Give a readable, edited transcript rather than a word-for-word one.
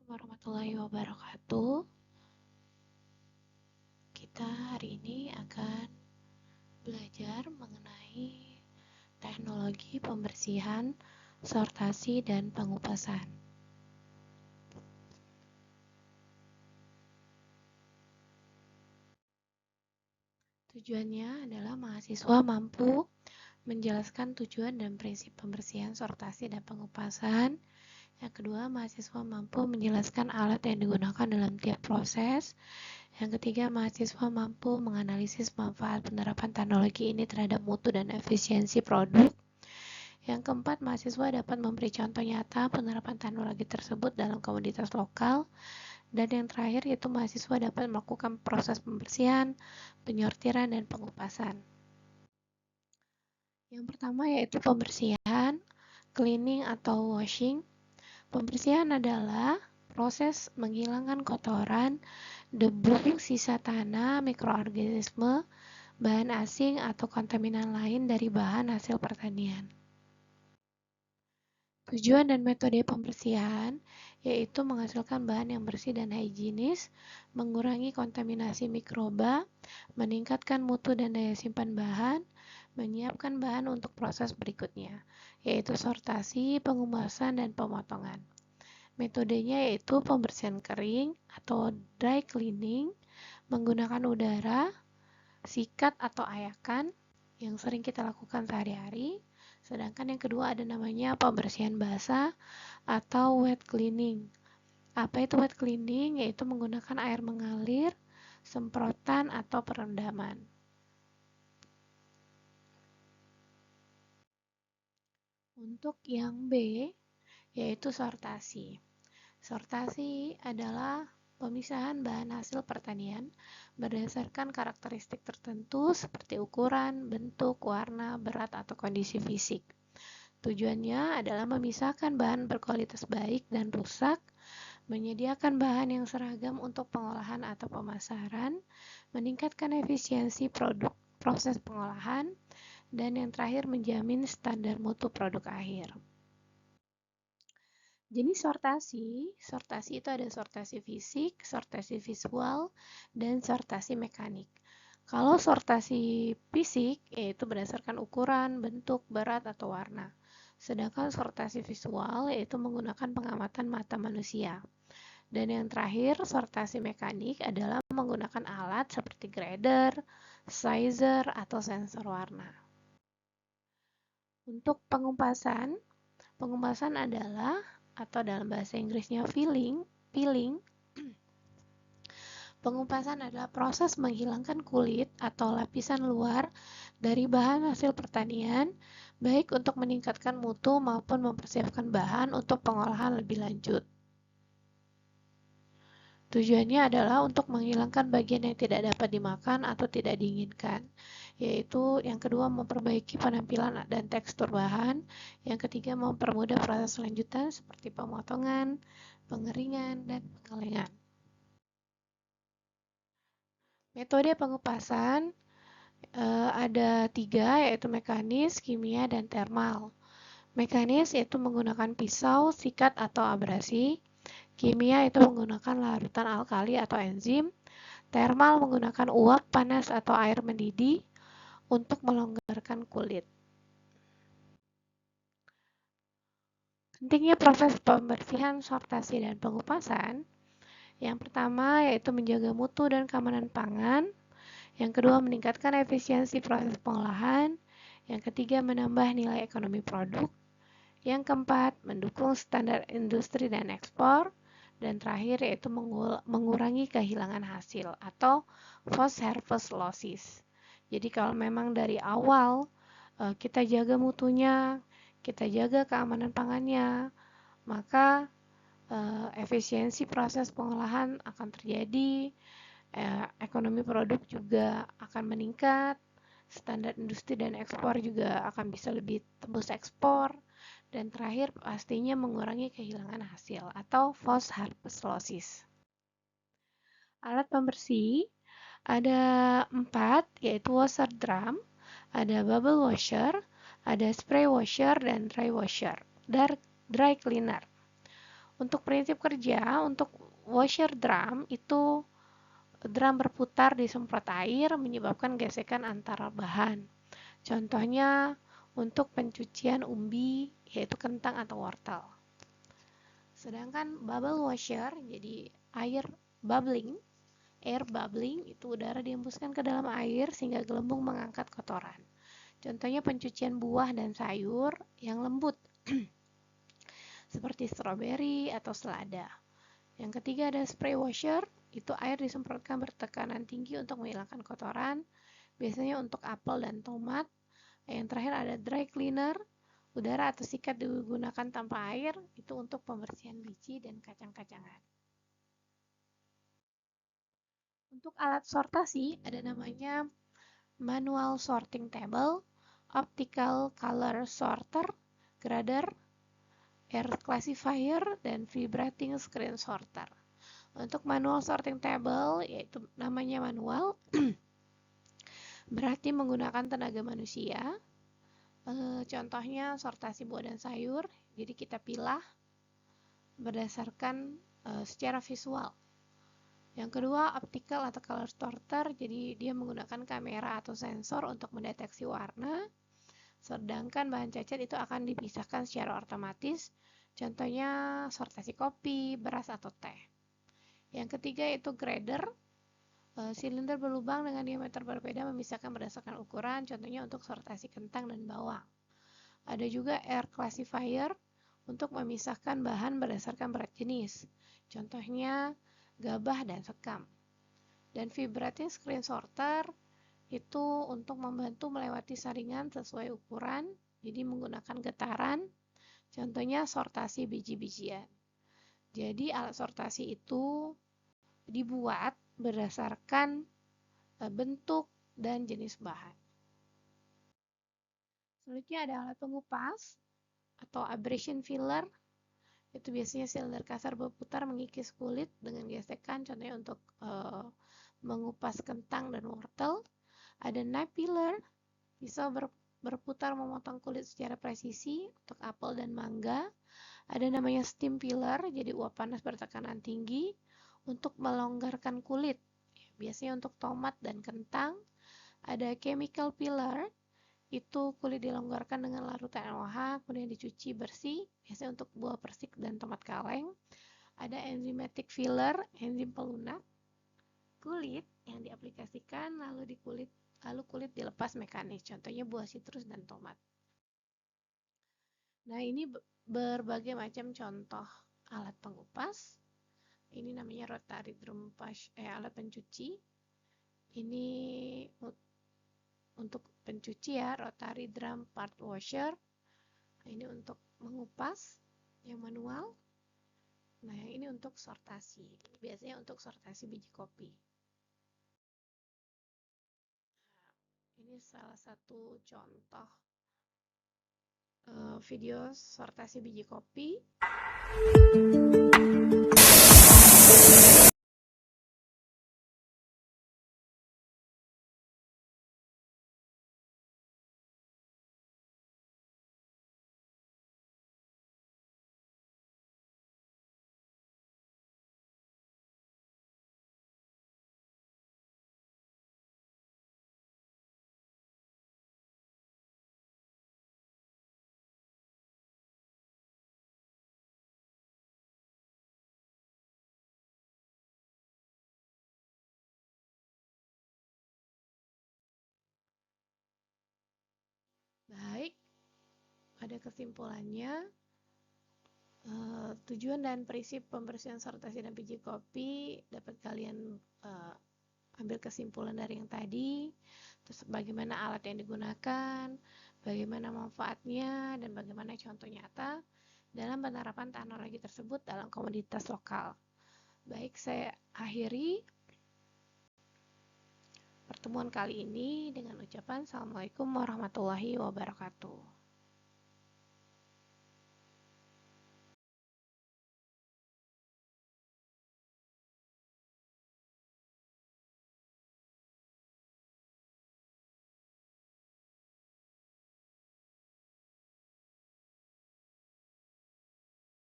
Warahmatullahi wabarakatuh. Kita hari ini akan belajar mengenai teknologi pembersihan, sortasi, dan pengupasan. Tujuannya adalah mahasiswa mampu menjelaskan tujuan dan prinsip pembersihan, sortasi, dan pengupasan. Yang kedua, mahasiswa mampu menjelaskan alat yang digunakan dalam tiap proses. Yang ketiga, mahasiswa mampu menganalisis manfaat penerapan teknologi ini terhadap mutu dan efisiensi produk. Yang keempat, mahasiswa dapat memberi contoh nyata penerapan teknologi tersebut dalam komunitas lokal. Dan yang terakhir, yaitu mahasiswa dapat melakukan proses pembersihan, penyortiran, dan pengupasan. Yang pertama yaitu pembersihan, cleaning atau washing. Pembersihan adalah proses menghilangkan kotoran, debu, sisa tanah, mikroorganisme, bahan asing, atau kontaminan lain dari bahan hasil pertanian. Tujuan dan metode pembersihan yaitu menghasilkan bahan yang bersih dan higienis, mengurangi kontaminasi mikroba, meningkatkan mutu dan daya simpan bahan, menyiapkan bahan untuk proses berikutnya, yaitu sortasi, pengupasan, dan pemotongan. Metodenya yaitu pembersihan kering atau dry cleaning, menggunakan udara, sikat atau ayakan yang sering kita lakukan sehari-hari. Sedangkan yang kedua ada namanya pembersihan basah atau wet cleaning. Apa itu wet cleaning? Yaitu menggunakan air mengalir, semprotan, atau perendaman. Untuk yang B, yaitu sortasi. Sortasi adalah pemisahan bahan hasil pertanian berdasarkan karakteristik tertentu seperti ukuran, bentuk, warna, berat, atau kondisi fisik. Tujuannya adalah memisahkan bahan berkualitas baik dan rusak, menyediakan bahan yang seragam untuk pengolahan atau pemasaran, meningkatkan efisiensi produk proses pengolahan, dan yang terakhir menjamin standar mutu produk akhir. Jenis sortasi itu ada sortasi fisik, sortasi visual, dan sortasi mekanik. Kalau sortasi fisik, yaitu berdasarkan ukuran, bentuk, berat, atau warna. Sedangkan sortasi visual, yaitu menggunakan pengamatan mata manusia. Dan yang terakhir, sortasi mekanik adalah menggunakan alat seperti grader, sizer, atau sensor warna. Untuk pengupasan adalah atau dalam bahasa Inggrisnya peeling. Pengupasan adalah proses menghilangkan kulit atau lapisan luar dari bahan hasil pertanian, baik untuk meningkatkan mutu maupun mempersiapkan bahan untuk pengolahan lebih lanjut. Tujuannya adalah untuk menghilangkan bagian yang tidak dapat dimakan atau tidak diinginkan, yaitu yang kedua memperbaiki penampilan dan tekstur bahan, yang ketiga mempermudah proses lanjutan seperti pemotongan, pengeringan, dan pengalengan. Metode pengupasan ada 3, yaitu mekanis, kimia, dan termal. Mekanis yaitu menggunakan pisau, sikat, atau abrasi. Kimia itu menggunakan larutan alkali atau enzim. Termal menggunakan uap panas atau air mendidih untuk melonggarkan kulit. Pentingnya proses pembersihan, sortasi, dan pengupasan. Yang pertama yaitu menjaga mutu dan keamanan pangan. Yang kedua meningkatkan efisiensi proses pengolahan. Yang ketiga menambah nilai ekonomi produk. Yang keempat mendukung standar industri dan ekspor. Dan terakhir yaitu mengurangi kehilangan hasil atau post harvest losses. Jadi kalau memang dari awal kita jaga mutunya, kita jaga keamanan pangannya, maka efisiensi proses pengolahan akan terjadi, ekonomi produk juga akan meningkat, standar industri dan ekspor juga akan bisa lebih tembus ekspor. Dan terakhir pastinya mengurangi kehilangan hasil atau post harvest losses. Alat pembersih ada 4, yaitu washer drum, ada bubble washer, ada spray washer, dan dry washer, dry cleaner. Untuk prinsip kerja, untuk washer drum itu drum berputar disemprot air menyebabkan gesekan antara bahan. Contohnya untuk pencucian umbi yaitu kentang atau wortel. Sedangkan bubble washer jadi air bubbling itu udara dihembuskan ke dalam air sehingga gelembung mengangkat kotoran. Contohnya pencucian buah dan sayur yang lembut seperti stroberi atau selada. Yang ketiga ada spray washer, itu air disemprotkan bertekanan tinggi untuk menghilangkan kotoran, biasanya untuk apel dan tomat. Yang terakhir ada dry cleaner, udara atau sikat digunakan tanpa air, itu untuk pembersihan biji dan kacang-kacangan. Untuk alat sortasi ada namanya manual sorting table, optical color sorter, grader, air classifier, dan vibrating screen sorter. Untuk manual sorting table, yaitu namanya manual, berarti menggunakan tenaga manusia. Contohnya sortasi buah dan sayur, jadi kita pilah berdasarkan secara visual. Yang kedua, optical atau color sorter, jadi dia menggunakan kamera atau sensor untuk mendeteksi warna, sedangkan bahan cacat itu akan dipisahkan secara otomatis, contohnya sortasi kopi, beras, atau teh. Yang ketiga yaitu grader, silinder berlubang dengan diameter berbeda memisahkan berdasarkan ukuran, contohnya untuk sortasi kentang dan bawang. Ada juga air classifier untuk memisahkan bahan berdasarkan berat jenis, contohnya gabah dan sekam. Dan vibrating screen sorter itu untuk membantu melewati saringan sesuai ukuran, jadi menggunakan getaran, contohnya sortasi biji-bijian. Jadi alat sortasi itu dibuat berdasarkan bentuk dan jenis bahan. Selanjutnya ada alat pengupas atau abrasion filler. Itu biasanya silinder kasar berputar mengikis kulit dengan gesekan, contohnya untuk mengupas kentang dan wortel. Ada knife filler, bisa berputar memotong kulit secara presisi untuk apel dan mangga. Ada namanya steam filler, jadi uap panas bertekanan tinggi untuk melonggarkan kulit, biasanya untuk tomat dan kentang. Ada chemical filler, itu kulit dilonggarkan dengan larutan NaOH, kemudian dicuci bersih, biasanya untuk buah persik dan tomat kaleng. Ada enzymatic filler, enzim pelunak kulit yang diaplikasikan lalu kulit dilepas mekanis, contohnya buah sitrus dan tomat. Nah, ini berbagai macam contoh alat pengupas. Ini namanya rotary drum alat pencuci. Ini untuk pencuci ya, rotary drum part washer. Nah, ini untuk mengupas yang manual. Nah, yang ini untuk sortasi. Biasanya untuk sortasi biji kopi. Nah, ini salah satu contoh video sortasi biji kopi. Baik, pada kesimpulannya, tujuan dan prinsip pembersihan sortasi dan biji kopi dapat kalian ambil kesimpulan dari yang tadi, terus bagaimana alat yang digunakan, bagaimana manfaatnya, dan bagaimana contoh nyata dalam penerapan teknologi tersebut dalam komoditas lokal. Baik, saya akhiri pertemuan kali ini dengan ucapan Assalamualaikum warahmatullahi wabarakatuh.